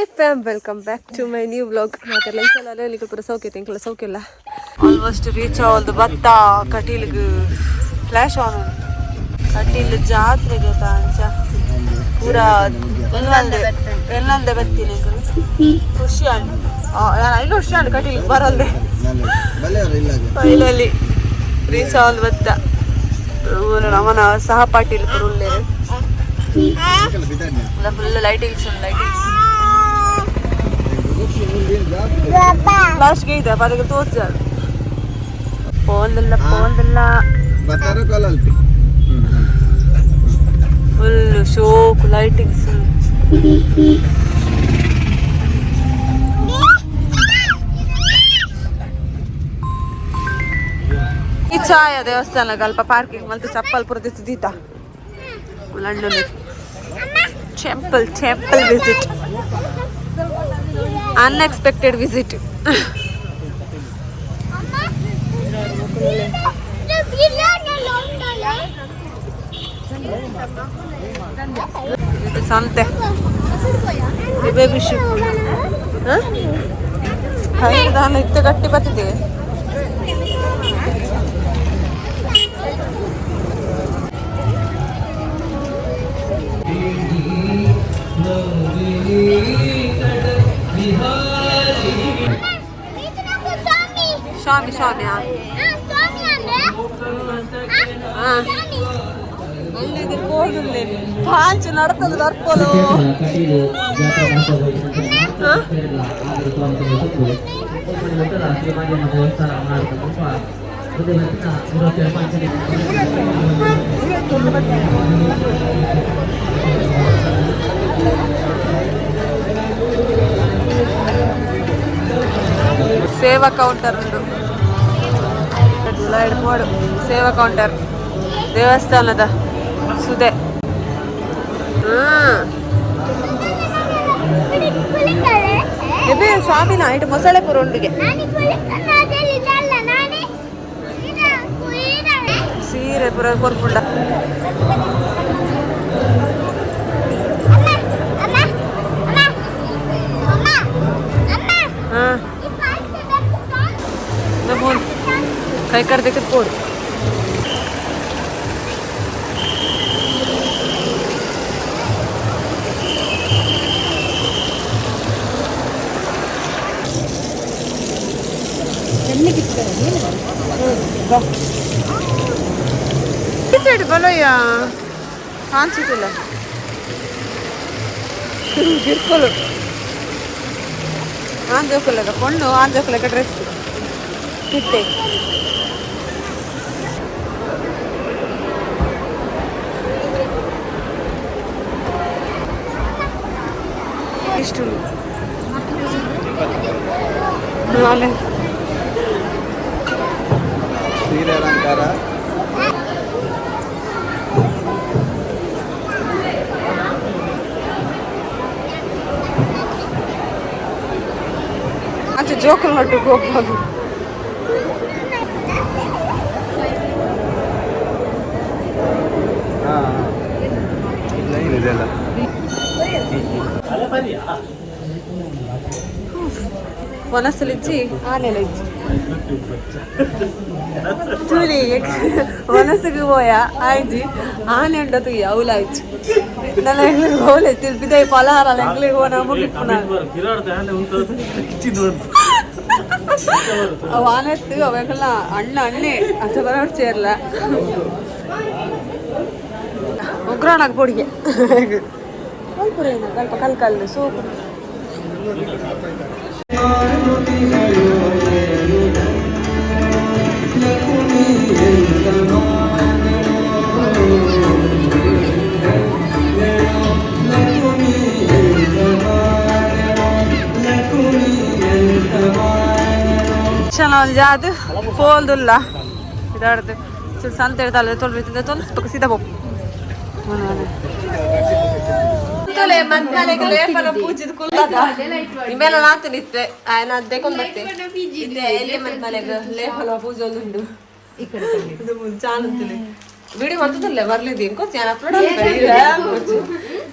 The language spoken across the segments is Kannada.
fam, welcome back to my new vlog. ಮಾತೆಲ್ಲ ಇಂಚಲ್ಲ ಅಲ್ಲಿ ಪೂರ ಸೌಖ್ಯ ತಿಂಕಲ ಸೌಖ್ಯ ಇಲ್ಲ ಆಲ್ಮೋಸ್ಟ್ ರೀಚ್ ಆಲ್ದು ಬತ್ತ ಕಟೀಲ್ಗೆ ಫ್ಲಾಶ್ ಆನ್ ಕಟೀಲ್ ಜಾತ್ರೆಗೆ ತಾಂಚ ಪೂರ ಎಲ್ಲಂದೆ ಬತ್ತೀನಿ ಖುಷಿ ಆಂಡ್ ಐದು ಖುಷಿ ಆಂಡ್ ಕಟೀಲ್ಗೆ ಬರಲ್ದೆ ಫೈನಲಿ ರೀಚ್ ಆಲ್ ಬತ್ತ ನಮ್ಮನ ಸಹಪಾಠಿಲ್ ಪೂರ ಉಳ್ಳೇ ಫುಲ್ ಲೈಟಿಂಗ್ಸ್ ಲಾಸ್ಟ್ಗೆ ಇದೆ ಅದಕ್ಕೆ ತೋರಿಸ್ತಾರೆ ಪೋಲ್ದಲ್ಲ ಫುಲ್ ಶೋಕ್ ಲೈಟಿಂಗ್ಸ್ ಈ ಛಾಯ ದೇವಸ್ಥಾನ ಅಲ್ಪ ಪಾರ್ಕಿಂಗ್ ಮತ್ತೆ ಚಪ್ಪಲ್ ಪುರದಿದ್ದ London temple visit unexpected visit ಸಂತೆ ಬೇಬಿ ಶಿಪ್ ನಾನು ಇತ್ತ ಗಟ್ಟಿ ಬತ್ತಿದ್ದೇವೆ ಸ್ವಾಮಿ ಪಾಂಚ್ ನಡ್ತದ ದರ್ಪಲು ಸೇವಾ ಕೌಂಟರ್ ಉಂಟು ಮಾಡು ಸೇವಾ ಕೌಂಟರ್ ದೇವಸ್ಥಾನದ ಸುದೆ ಸ್ವಾಮಿನ ಇಟ್ಟು ಮೊಸಳೆ ಪುರ ಉಂಡಿಗೆ ಸೀರೆ ಪುರ ಕೊರ್ಪುಂಡ ಕೈ ಕಡ್ದಕ್ಕೆ ಕೊಡು ಸೈಡ್ ಬಲೋಯ್ಯ ಕಾಣಿಸಿಲ್ಲ ಗಿರ್ಕೊಲು ಆಂಜೋಕುಲಗ ಕೊಂಡು ಆಂಜೋಕುಲಗ ಡ್ರೆಸ್ ಕಿಟ್ಟೆ ಇಷ್ಟು ಸೀರೆ ಅಲಂಕಾರ ಆಚೆ ಜೋಕಲ್ ಮಟ್ಟಿಗೆ ಹೋಗ್ಬೋದು ಇದೆಲ್ಲ ವನಸಲಿಜ್ಜಿ ಆನೆಲ ಇಜ್ಜಿ ತೂಲಿ ವನಸಿಗೆ ಹೋಯ ಆಯ್ಜಿ ಆನೆ ಉಂಡತು ಅವಲ ಆಯ್ಜಿ ನನ್ನ ಹೆಂಗ್ಳಿಗೆ ಹೋಲೆ ತಿರ್ಪಿದೆ ಪಲಹಾರ ಹೆಂಗ್ಳಿಗೆ ಹೋನ ಮುಗಿಪ್ಪುನ ಅವ ಆನೆತ್ತು ಅವೆಲ್ಲ ಅಣ್ಣೆ ಅಂತ ಬರೋಡ್ ಸೇರ್ಲ ಉಗ್ರಾಣಕ್ಕೆ ಪೊಡಿಗೆ ಸ್ವಲ್ಪ ಕಲ್ಕಲ್ಲು ಸೂಪು ಚೆನ್ನಾಗಿ ಜಾದು ಪೋಲ್ದುಲ್ಲ ಇದಾಡ್ದು ಸಂತೆ ಇಡ್ತಾಳೆ ತೊಳ್ಬಿಟ್ಟಿದ್ದೆ ತೊಲಸ್ಬೇಕು ಸೀದಾ ಹೋಗು ಪೂಜಿದ ಕುಲ್ಲದ ಇವೆಲ್ಲ ನಾತು ನಿತ್ತೆ ನಾನು ತೆಗೊಂಡ್ ಬರ್ತೆ ಎಲ್ಲಿ ಮನ್ಮನೆಗೆ ಲೇಪನ ಪೂಜೆ ಒಂದುಂಡು ಚಾನಂತಲಿ ವಿಡಿಯೋ ಮಾಡ್ತಿದ್ದಿಲ್ಲ ಬರ್ಲಿದ್ದು ಹೆಂಗ್ ಗೊತ್ತು ನಾನು ಅಪ್ಲೋಡ್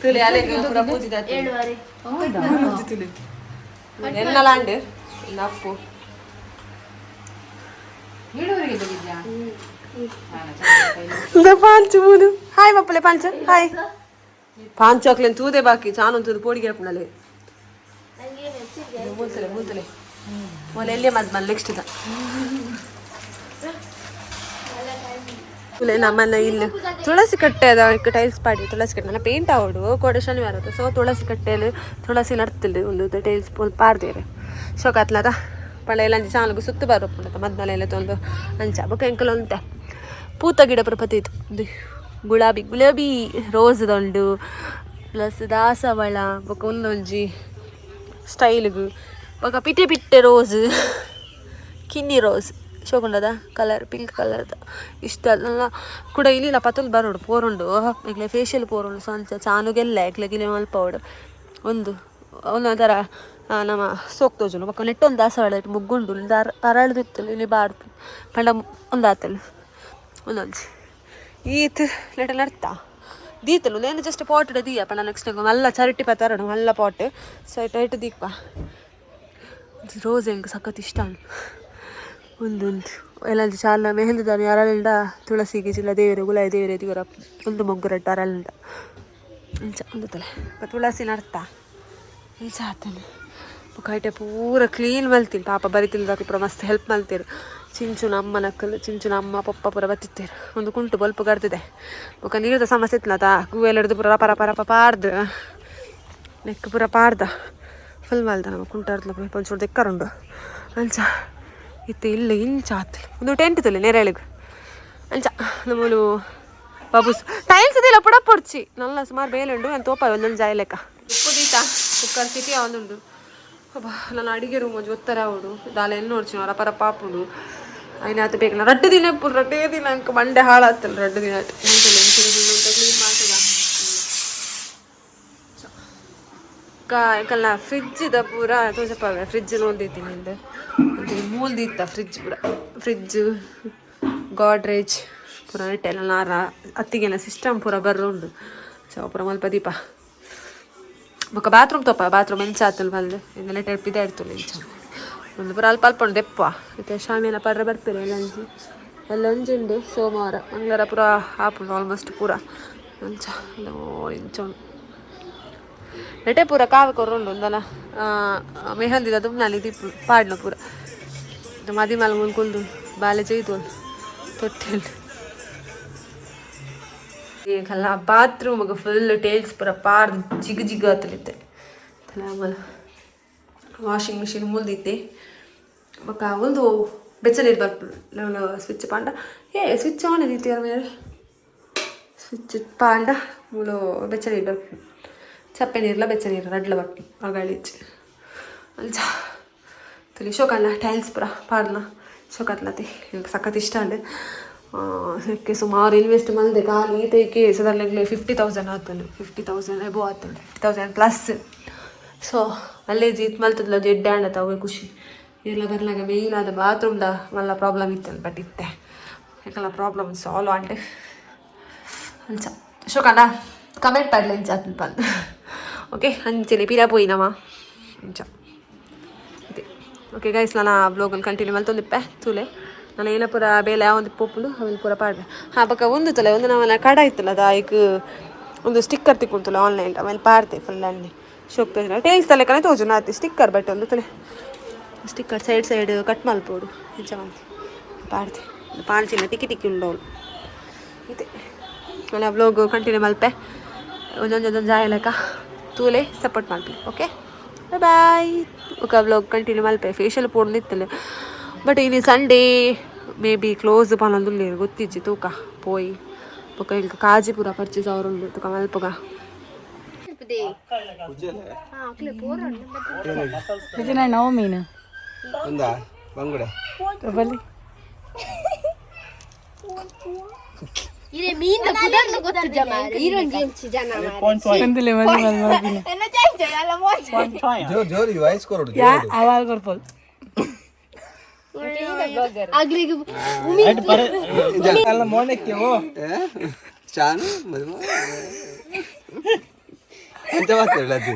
ತುಳಿ ಅಲೆಗೆ ಪೂರ ಪೂಜಿದ ತುಳಿ ಎನ್ನಲಾಂಡ್ ಇಲ್ಲ Appu Panchu moon hi ಮಪ್ಪಲೆ ಪಾಂಚ hi Panchu ಹಾಕ್ಲೇನು ತೂದೆ ಬಾಕಿ ಚಾನು ತೂದು ಪೋಡಿಗೆ ಹಾಕ್ನಲೆ ಮೂಲ್ತಲೆ ಮೂಲ್ತಲೆ ಮೊಲ ಎಲ್ಲೇ ಮದ್ ನೆಕ್ಸ್ಟ್ ಇದ ನಮ್ಮನ್ನ ಇಲ್ಲಿ ತುಳಸಿ ಕಟ್ಟೆ ಅದ ಟೈಲ್ಸ್ ಪಾಡಿ ತುಳಸಿ ಕಟ್ಟೆ ನನ್ನ ಪೇಂಟ್ ಆವಡು ಕೋಡೆ ಶನಿವಾರ ಸೊ ತುಳಸಿ ಕಟ್ಟೆಯಲ್ಲಿ ತುಳಸಿ ನಡ್ತಿಲ್ಲ ಒಂದು ಟೈಲ್ಸ್ ಪಾಡ್ದೇರೆ ಶೋಕಾತ್ಲದ ಪಳೆ ಲಂಚ ಚಾನಲ್ಗೂ ಸುತ್ತು ಬರೋಪ್ಪುಂಡ ಮದ್ನಲೆಲ್ಲ ತೊಂದು ಅಂಚ ಬೊಕ್ಕ ಎಂಕಲ್ ಉಂಟೆ ಪೂತ ಗಿಡ ಪ್ರಪತಿ ಇದು ಒಂದು ಗುಲಾಬಿ ರೋಸ್ದುಂಡು ಪ್ಲಸ್ ದಾಸವಾಳ ಬೊಕ್ಕ ಒಂದೊಂಜಿ ಸ್ಟೈಲ್ಗು ಬೊಕ್ಕ ಪಿಟ್ಟೆ ರೋಸ್ ಕಿನ್ನಿ ರೋಸ್ ಶೋಕೊಂಡದ ಕಲರ್ ಪಿಂಕ್ ಕಲರ್ದ ಇಷ್ಟ ಅಲ್ಲ ಕೂಡ ಇಲ್ಲಿಲ್ಲ ಪತ್ತೊಂದು ಬರೋಡು ಪೋರುಂಡು ಈಗಲೇ ಫೇಶಿಯಲ್ ಪೋರುಂಡು ಸಂಚ ಚಾನುಗೆಲ್ಲ ಗಿಲೆ ಮಲ್ಪವಡು ಒಂದೊಂಥರ ನಮ್ಮ ಸೋಕ್ ತೋಜುನು ಬಕ್ಕ ನೆಟ್ಟೊಂದು ದಾಸವಾಳ ಇಟ್ಟು ಮುಗ್ಗುಂಡು ತರಳ್ದಿತ್ತು ಇಲ್ಲಿ ಬಾಡು ಪಂಡ ಒಂದು ಆತಲ್ಲ ಒಂದೊಂದು ಈತ್ ಲೆಟಲ್ ನಡ್ತಾ ದೀತಲು ನೇನು ಜಸ್ಟ್ ಪಾಟ್ ದೀಯಪ್ಪ ನಾನು ನೆಕ್ಸ್ಟ್ ಮಲ್ಲ ಚರಟಿ ಪತ್ತರಡು ಮಲ್ಲ ಪಾಟ್ ಸೈಟ್ ಇಟ್ಟು ದೀಪ ರೋಸ್ ಹೆಂಗೆ ಸಖತ್ ಇಷ್ಟ ಒಂದೊಂದು ಎಲ್ಲಂದು ಚಾಲ ಮೆಹಂದಿದಾನಿ ಅರಳಿಂದ ತುಳಸಿಗೆ ಜಿಲ್ಲ ದೇವರೇ ಗುಲಾಯಿ ದೇವರೇ ದೇವರ ಒಂದು ಮೊಗ್ಗುರಟ್ಟು ಅರಳಿಂದ ಇಂಚ ಒಂದು ತಲೆ ತುಳಸಿ ನಡ್ತಾ ಇಂಚ ಆತನೆ ಕೈಟೆ ಪೂರ ಕ್ಲೀನ್ ಮಲ್ತೀನಿ ಪಾಪ ಬರಿತಿಲ್ದಾಕಿ ಪೂರ ಮಸ್ತ್ ಹೆಲ್ಪ್ ಮಲ್ತೀರು ಚಿಂಚುನ ಅಮ್ಮ ನಕ್ಕಲು ಚಿಂಚುನ ಅಮ್ಮ ಪಪ್ಪ ಪೂರ ಬತ್ತಿತ್ತೇರು ಒಂದು ಕುಂಟು ಬಲ್ಪ್ ಗರ್ದಿದೆ ಬೊಕ್ಕ ನೀರ್ದ ಸಮಸ್ಯೆ ಇತ್ತಲತ ಹೂವೆಲ್ಲಡ್ದು ಪೂರ ರಪ ಪಾಡ್ದು ನೆಕ್ ಪೂರ ಪಾಡ್ದ ಫುಲ್ ಮಲ್ದ ನಮ್ಮ ಕುಂಟಾರ್ದ ಒಂಚೂರು ದೆಕ್ಕರುಂಡು ಅಂಚ ಇತ್ತು ಇಲ್ಲ ಇಂಚ ಆತು ಒಂದು ಟೆಂಟ್ ತುಲೆ ನೆರಳಿಗೆ ಅಂಚ ನಮ್ಮಲು ಬಾಬೂಸ್ ಟೈಲ್ಸ್ ಇದೆಲ್ಲ ಪುಡ ಪೊಡ್ಚಿ ನಲ್ಲ ಸುಮಾರು ಬೇಲುಂಡು ನಾನು ತೋಪ ಒಂದೊಂದು ಜಾಯ ಲೆಕ್ಕ ಉಪ್ಪು ದೀತ ಕುಕ್ಕರ್ ಸಿಟಿ ಒಂದುಂಡು ಅಬ್ಬಾ ನಾನು ಅಡಿಗೆ ರೂಮ್ ಒಂಜಿ ಒತ್ತರ ಅವಡು ದಾಲೆ ಎಲ್ಲಿ ನೋಡ್ಚಿ ರಪ ಪಾಪುಡು അതിനകത്ത് ಬೇಕಲ್ಲ ರಡ್ಡೇ ದಿನ ಅಂಕ ಮಂಡೆ ಹಾಳಾಗ್ತಲ್ಲ 2 ದಿನ ಕ್ಲೀನ್ ಮಾಡ್ತದ ಕಲ್ಲ ಫ್ರಿಜ್ ಇದ ಪೂರ ತೋಜಪ್ಪ ಫ್ರಿಜ್ ನೋಡ್ದಿತ್ತೀನಿ ನಿಂದು ಅಂತ ಮೂಲ್ದಿತ್ತ ಫ್ರಿಜ್ ಪೂರ ಫ್ರಿಜ್ ಗಾಡ್ರೇಜ್ ಪೂರ ನೆಟ್ಟೆಲ್ಲ ನಾರ ಅತ್ತಿಗೆಲ್ಲ ಸಿಸ್ಟಮ್ ಪೂರ ಬರ್ರುಂಡು ಸೊ ಪೂರ ಮಲ್ಪ ದೀಪ ಬೊಕ್ಕ ಬಾತ್ರೂಮ್ ತಪ್ಪ ಬಾತ್ರೂಮ್ ಎಂಚ ಆತಲ್ ಬಲ್ದು ಇನ್ನೆಲ್ಲ ಟೆಪ್ಪಿದೆ ಇರ್ತಲ್ಲ ಇಂಚ ಒಂದು ಪೂರ ಅಲ್ಪ ಉಂಡು ದೆಪ್ಪ ಮತ್ತು ಶಾಮಿಯೆಲ್ಲ ಪರ್ರೆ ಬರ್ತೀರಿ ಎಲ್ಲ ಒಂಜುಂಡು ಸೋಮವಾರ ಮಂಗಳವಾರ ಪೂರ ಆಪುಂಡು ಆಲ್ಮೋಸ್ಟ್ ಪೂರ ಅಂಚ ಇಂಚ ನೆಟೆ ಪೂರ ಕಾವೆ ಕೊರ್ರುಂಡು ಒಂದಲ್ಲ ಮೆಹಂದಿದ ದುಮ್ನಾಲಿ ದೀಪ ಪಾಡ್ನ ಪೂರ ಮದಿ ಮಲ್ ಮುಲ್ಕುಲ್ದು ಬಾಲೆ ಚೈತು ತೊಟ್ಟೆಲ್ ಈಗಲ್ಲ ಬಾತ್ರೂಮ್ಗೆ ಫುಲ್ ಟೇಲ್ಸ್ ಪೂರ ಪಾಡ್ದು ಜಿಗ್ ಆತಲಿತ್ತೆ ಆಮೇಲೆ ವಾಷಿಂಗ್ ಮಿಷಿನ್ ಮುಲ್ದಿತ್ತೆ ಬೊಕ್ಕ ಒಂದು ಬೆಚ್ಚ ನೀರು ಬರ್ಪುಂಡು ಸ್ವಿಚ್ ಪಾಂಡ ಸ್ವಿಚ್ ಆನ್ ಇದ್ದೀತಿ ಅದ್ರ ಮೇಲೆ ಸ್ವಿಚ್ ಪಾಂಡ ಮೂಲು ಬೆಚ್ಚ ನೀರು ಬರ್ಪುಂಡು ಚಪ್ಪೆ ನೀರ್ಲ ಬೆಚ್ಚ ನೀರು ರಡ್ಲ ಬಟ್ಟು ಅಗಳಿಚ್ಚು ಅಂಚ ತುಲಿ ಶೋಕಲ್ಲ ಟೈಲ್ಸ್ ಪೂರ ಪಾಡ್ನ ಶೋಕತ್ಲತಿ ನನಗೆ ಸಖತ್ ಇಷ್ಟ ಅಂಡೆ ಅದಕ್ಕೆ ಸುಮಾರು ಇನ್ವೆಸ್ಟ್ ಮಾಡಿದೆ ಖಾಲಿ ಈತೈಕೆ ಸದರ್ಲೆಗ್ಲೆ 50,000 ಆತನು 50,000 ಎಬೋ ಆತನು 50,000 ಪ್ಲಸ್ ಸೊ ಅಲ್ಲೇ ಜೀತ್ ಮಲ್ತದ್ಲ ಜೆಡ್ಡೆ ಅಂಡತ ಅವೇ ಖುಷಿ ಎಲ್ಲ ಬರ್ಲಾಗ ಮೇಯ್ನ್ ಆದ ಬಾತ್ರೂಮ್ದ ಮಲ್ಲ ಪ್ರಾಬ್ಲಮ್ ಇತ್ತಲ್ಲ ಬಟ್ ಇತ್ತೆ ಯಾಕಲ್ಲ ಪ್ರಾಬ್ಲಮ್ ಸಾಲ್ವ್ ಅಂಡೆ ಅಂಚ ಶೋಕಣ್ಣ ಕಮೆಂಟ್ ಪಾಡ್ಲ ಇಂಚ ಆತನ ಬಂದು ಓಕೆ ಅಂಚನೆ ಪಿರಾ ಪೋಯಿನವ ಇಂಚ ಇದೆ ಓಕೆ ಗೈಸ್ ನಾನು ಆ ಬ್ಲಾಗಲ್ಲಿ ಕಂಟಿನ್ಯೂ ಮಲ್ತೊಂದಿಪ್ಪೆ ತೂಲೆ ನಾನು ಏನ ಪೂರ ಬೇಲೆ ಒಂದು ಪೋಪುಂಡು ಅವೆಲ್ಲ ಪೂರ ಪಾಡ್ದೆ ಬಕ್ಕ ಒಂದು ತಲೆ ಒಂದು ನಾವೆಲ್ಲ ಕಡ ಇತ್ತಲ್ಲ ಅದು ಈಗ ಒಂದು ಸ್ಟಿಕ್ಕರ್ ತಿಕ್ಕೊಂತಲ್ಲ ಆನ್ಲೈನ್ ಆಮೇಲೆ ಪಾಡ್ತೆ ಫುಲ್ ಅಲ್ಲಿ ಶೋಕ್ತ ಟೇಲ್ಸ್ ತಲೆ ಕನೆ ತೋಜು ನಾತಿ ಸ್ಟಿಕ್ಕರ್ ಬಟ್ ಒಂದು ತಲೆ ಸ್ಟಿಕ್ಕರ್ ಸೈಡ್ ಕಟ್ ಮಲ್ಪೋಡು ಇಂಚ ಮಂತಿ ಪಾಡ್ತೆ ಪಾಡ್ಚಿನ ಟಿಕ್ಕಿ ಉಂಡವಳು ಇದೆ ನಾನು ಬ್ಲಾಗ್ ಕಂಟಿನ್ಯೂ ಮಲ್ಪೆ ಒಂದೊಂದು ಜಾಯ ಲೆಕ್ಕ ತೂಲೆ ಸಪೋರ್ಟ್ ಮಾಡ್ತೀನಿ ಓಕೆ ಬಾಯ್ ఒక ಬ್ಲಾಗ್ ಕಂಟಿನ್ಯೂ ಮಲ್ಪೆ ಫೇಶಿಯಲ್ ಪೋಡ್ನಿತ್ತಲ್ಲ ಬಟ್ ಇಲ್ಲಿ ಸಂಡೇ ಮೇ ಬಿ ಕ್ಲೋಸ್ ಪನೊಂದು ಗೊತ್ತಿಜ್ಜಿ ತೂಕ ಪೋಯಿ ಬೊಕ ಇಂಕ ಕಾಜಿಪುರ ಪರ್ಚೇಸ್ ಅವರುಂಡು ತುಕ ಮಲ್ಪಗ ನಾವು ಮೀನು ಬಲ್ಲಿ ಇದೆ ಮೀನು ಪುದರ್ನ ಗೊತ್ತು ಜಮಾರೆ ಇರೋಂಜಿ ಎಂಚಿ ಜನ ಮಾರೆ ಎಂದಲೆ ಮಲ್ಲಿ ಎನ್ನ ಚೈಚೆ ಅಲ್ಲ ಮೋಚೆ ಜೋರಿ ವಾಯ್ಸ್ ಕೊರೋಡು ಯಾ ಆವಾಲ್ ಕೊರ್ಪಲ್ ಆಗ್ಲಿಗೆ ಚಾನು ಮದುವೆ ಅಂತ ಮಾತಾಡೋದು